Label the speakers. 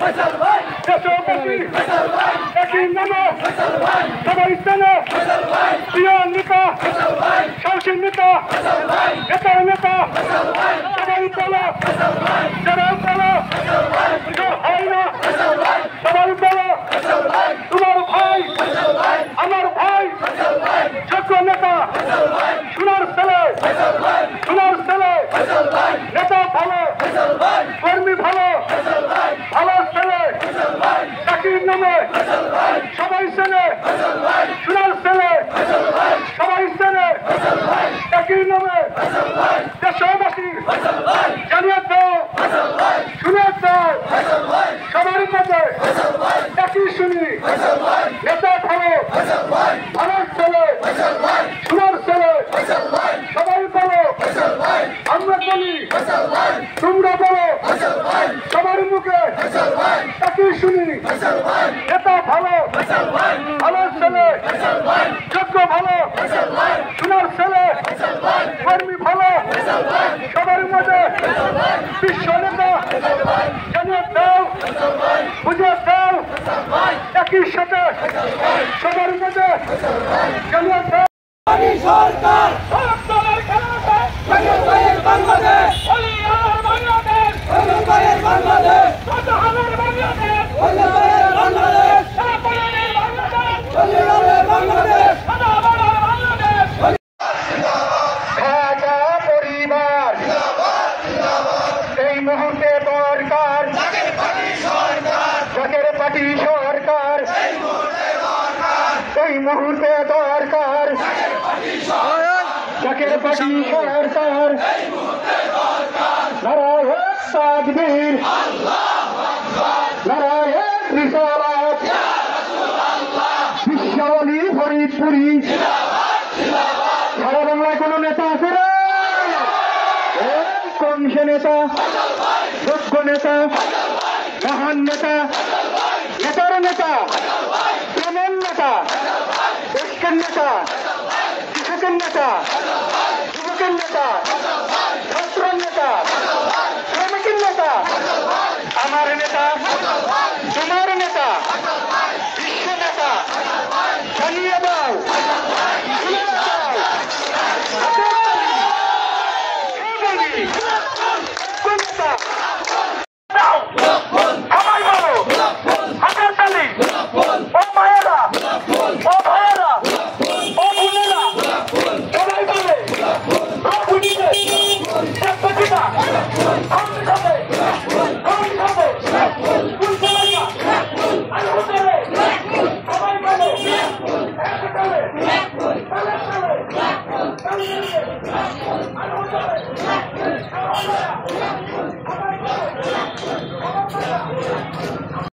Speaker 1: দেশবাসী একই নামে সবাই চেনে প্রিয় নেতা সাহসী নেতা নেতার নেতা সবাই বলো যারা বলো হয় না সবাই বলো তোমার ভাই আমার ভাই যোগ্য নেতা সোনার ছেলে নেতা ভালো কর্মী ভালো ভালো ছেলে চাকরির নামে সবাই চেনে সোনার ছেলে সবাই চেনে চাকরির নামে দেশবাসী জানিয়ে দাও শুনে দাও সবার মধ্যে চাকরি শুনি নেতা ভালো ভালো ছেলে সোনার ছেলে সবাই বলো আমরা বলি তোমরা বলো সবার মুখে চাকরি শুনি নেতা ভালো ভালো ছেলে যোগ্য ভালো সোনার ছেলে কর্মী ভালো সবার মধ্যে বিশ্ব নেতা জানিয়ে দাও বুঝিয়ে দাও একই সাথে সবার মধ্যে জানিয়ে দাও
Speaker 2: সরকার বাংলাদেশ
Speaker 1: পরিবার এই মুহূর্তে দরকার জাকের পার্টি সরকার এই মুহূর্তে দরকার জাকের পার্টি সরকার নারায়ণ তাকবীর নারায়ণ রিসালাত বিশ্বলী ফরিদপুরি সারা বাংলায় কোন নেতা আছে রে কোন সে নেতা যোগ্য নেতা মহান নেতা নেতার নেতা প্রেমের নেতা ঐক্যের নেতা কৃষকের নেতা যুবকের নেতা ছাত্রের নেতা শ্রমিকের নেতা আমার নেতা তোমার নেতা বিশ্ব নেতা জানিয়ে দাও শুনে দাও কোন নেতা